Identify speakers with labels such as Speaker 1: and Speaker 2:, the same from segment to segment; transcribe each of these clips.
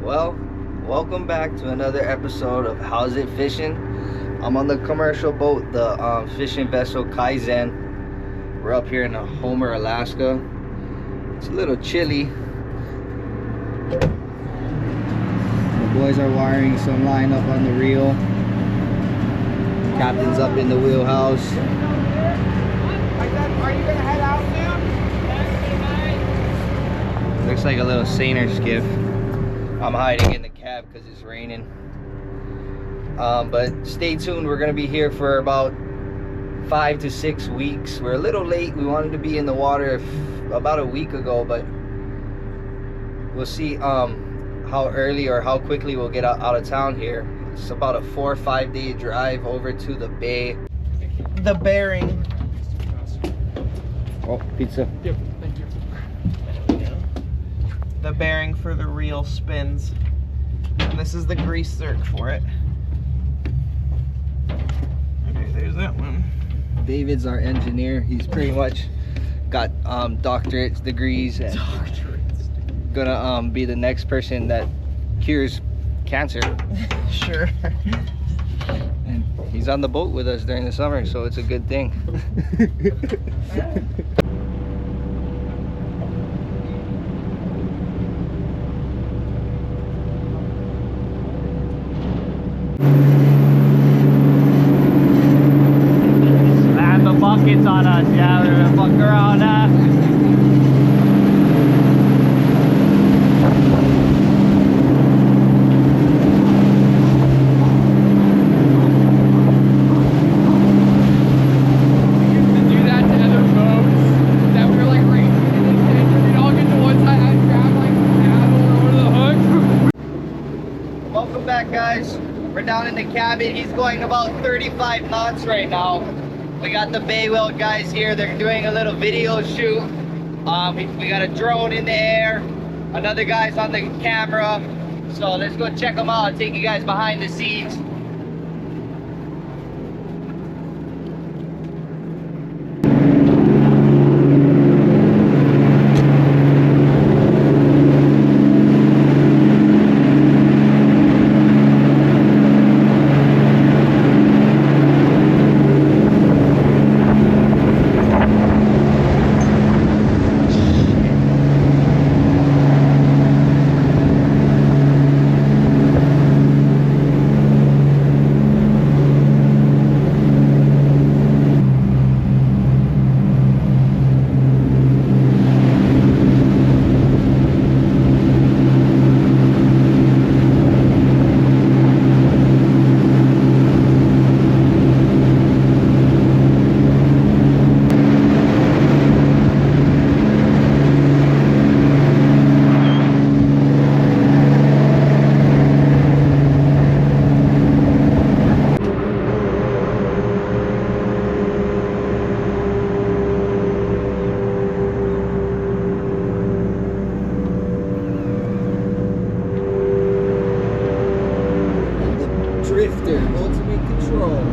Speaker 1: Well, welcome back to another episode of How's It Fishing. I'm on the commercial boat, the fishing vessel Kaizen. We're up here in Homer, Alaska. It's a little chilly. The boys are wiring some line up on the reel. Captain's up in the wheelhouse.
Speaker 2: Are you gonna head out soon?
Speaker 1: Looks like a little seiner skiff. I'm hiding in the cab because it's raining. But stay tuned. We're gonna be here for about 5 to 6 weeks. We're a little late. We wanted to be in the water about a week ago, but we'll see how early or how quickly we'll get out of town here. It's about a 4 or 5 day drive over to the bay.
Speaker 2: The bearing.
Speaker 1: Oh, pizza.
Speaker 2: Yep, thank you. The bearing for the reel spins. And this is the grease zerk for it. Okay, there's that one.
Speaker 1: David's our engineer. He's pretty much got doctorate degrees and gonna be the next person that cures cancer.
Speaker 2: Sure.
Speaker 1: And he's on the boat with us during the summer, so it's a good thing. Slam the buckets on us, yeah, we're gonna fuck around, guys, we're down in the cabin. He's going about 35 knots right now. We got the Bay Weld guys here. They're doing a little video shoot. We got a drone in the air. Another guy's on the camera. So let's go check them out. I'll take you guys behind the scenes. Ultimate control.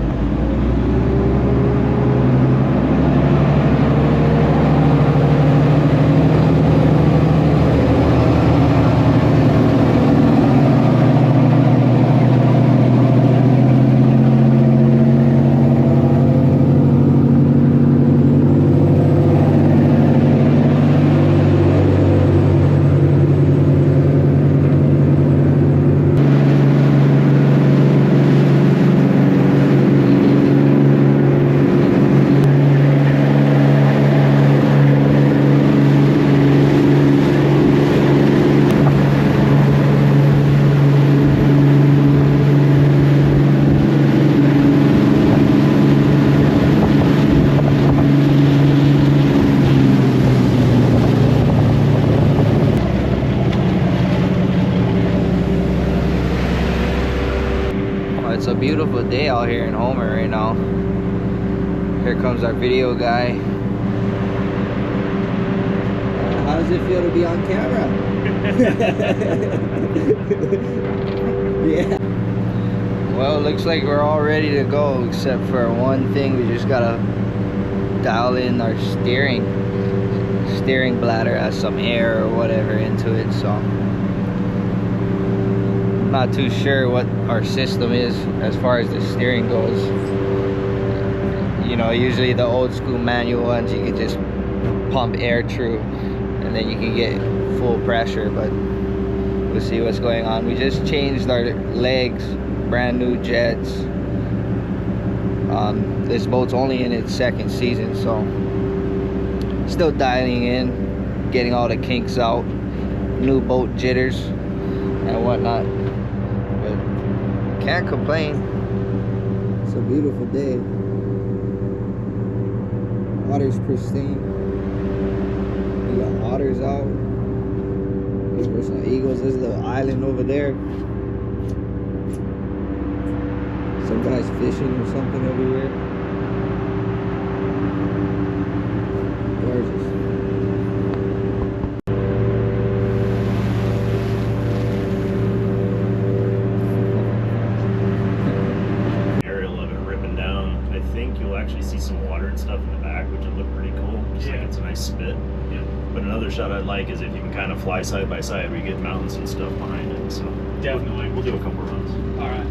Speaker 1: It's a beautiful day out here in Homer right now. Here comes our video guy. How does it feel to be on camera? Yeah. Well, it looks like we're all ready to go, except for one thing. We just gotta dial in our steering bladder, has some air or whatever into it, so not too sure what our system is as far as the steering goes. You know, usually the old school manual ones, you can just pump air through and then you can get full pressure, but we'll see what's going on. We just changed our legs, brand new jets. This boat's only in its second season, so still dialing in, getting all the kinks out, new boat jitters and whatnot, but can't complain. It's a beautiful day. Water's pristine. We got otters out. There's some eagles. There's a little island over there. Some guy's fishing or something over here. Gorgeous.
Speaker 3: Aerial of it ripping down. I think you'll actually see some water and stuff in the back, which would look pretty cool. Just like it's a nice spit. Yeah. But another shot I'd like is if you can kind of fly side by side, where you get mountains and stuff behind it. So
Speaker 4: Definitely.
Speaker 3: we'll do a couple runs.
Speaker 4: All right.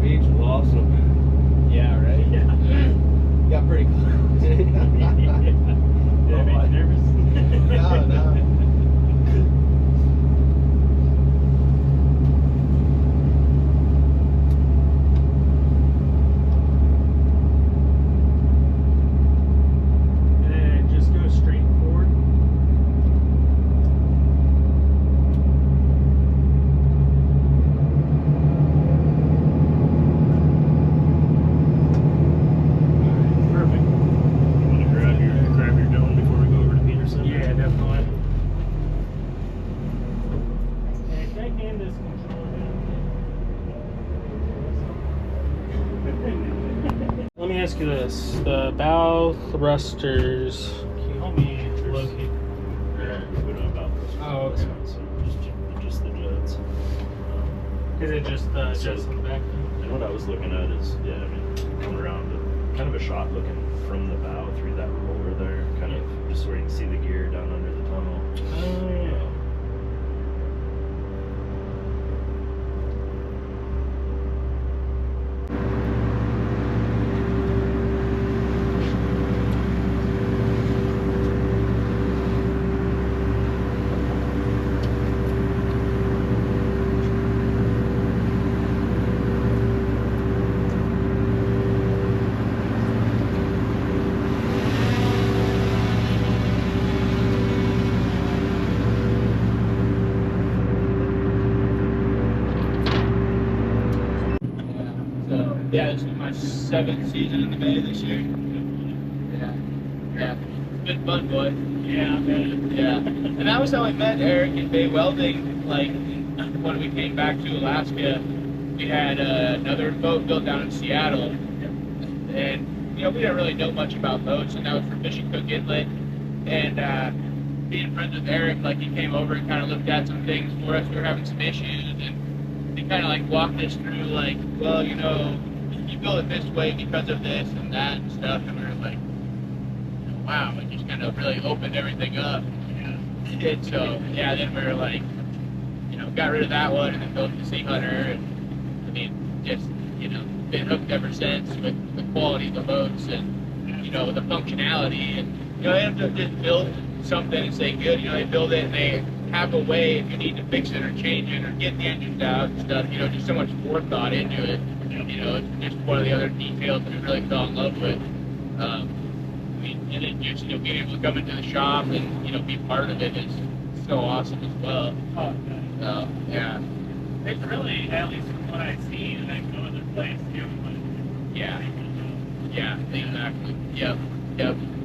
Speaker 1: beach was awesome.
Speaker 2: Yeah, right?
Speaker 3: Yeah.
Speaker 1: Got pretty close.
Speaker 3: Did I make you nervous?
Speaker 1: No, no.
Speaker 4: And just go straight forward. Perfect.
Speaker 3: You want to grab your dome before we go over to Peterson?
Speaker 4: Yeah, definitely. Hey, can I hand this controller down? Let me ask you this: the bow thrusters. Can you help me locate?
Speaker 3: We don't have outputs.
Speaker 4: Oh, okay.
Speaker 3: So just the jets.
Speaker 4: Is it just just on the back?
Speaker 3: And what I was looking at is, yeah, I mean, coming around to kind of a shot looking from the bow through that roller there, kind of just where you can see the gear down under the tunnel.
Speaker 4: Oh yeah.
Speaker 5: So, yeah, this is my 7th season in the Bay this year. Yeah. It's been fun, boy.
Speaker 4: Yeah, man.
Speaker 5: Yeah. And that was how I met Eric in Bay Welding. Like, when we came back to Alaska, we had another boat built down in Seattle. And, you know, we didn't really know much about boats, and that was for Fishing Cook Inlet. And being friends with Eric, like, he came over and kind of looked at some things for us. We were having some issues, and he kind of, like, walked us through, like, well, you know, you build it this way because of this and that and stuff. And we were like, wow, it just kind of really opened everything up. And so, yeah, then we were like, you know, got rid of that one and then built the Sea Hunter. And I mean, just, you know, been hooked ever since with the quality of the boats and, you know, the functionality. And, you know, they have to just build something and say good. You know, they build it and they have a way if you need to fix it or change it or get the engines out and stuff. You know, just so much forethought into it. You know, it's just one of the other details that we really fell in love with. And then just, you know, being able to come into the shop and, you know, be part of it is so awesome as well.
Speaker 4: Oh, nice.
Speaker 5: So, yeah.
Speaker 4: It's really, at least from what I've seen, and I go other place too, but
Speaker 5: Yeah. Yeah, exactly. Yep.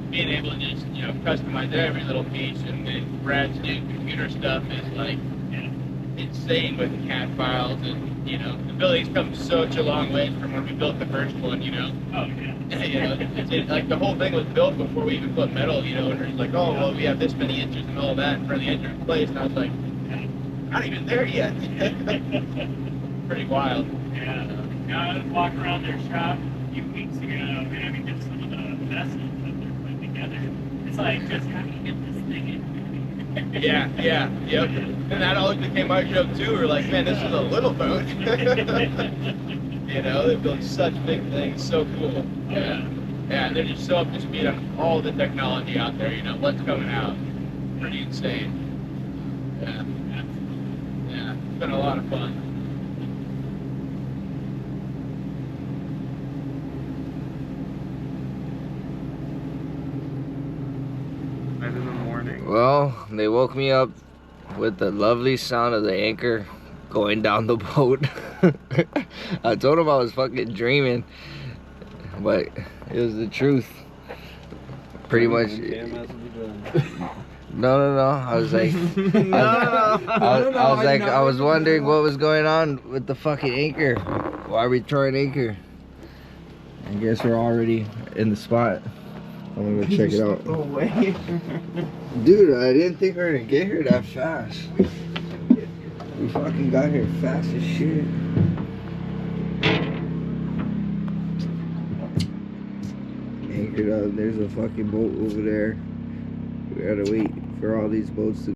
Speaker 5: Being able to just, you know, customize every little piece, and then Brad's new computer stuff is like insane with the CAD files, and, you know, the building's come such a long way from when we built the first one, you know.
Speaker 4: oh yeah.
Speaker 5: You know, like the whole thing was built before we even put metal, you know, and it's like, oh, well, we have this many inches and all that for the engine in place, and I was like, not even there yet. Pretty wild.
Speaker 4: Yeah. I was walking around their shop a few weeks ago, and I mean, just some of the vessels that they're putting together. It's like, just how do you get this thing in?
Speaker 5: Yep. And that always became our joke too. We're like, man, this is a little boat. You know, they build such big things, so cool. Yeah, and they're just so up to speed on all the technology out there. You know, what's coming out, pretty insane. Yeah, it's been a lot of fun.
Speaker 2: 5 in the morning.
Speaker 1: Well, they woke me up with the lovely sound of the anchor going down the boat. I told them I was fucking dreaming, but it was the truth. Pretty much. No. I was like, I was wondering what was going on with the fucking anchor. Why are we throwing anchor? I guess we're already in the spot. I'm gonna go check it out.
Speaker 2: No way.
Speaker 1: Dude, I didn't think we were gonna get here that fast. We fucking got here fast as shit. Anchored up, there's a fucking boat over there. We gotta wait for all these boats to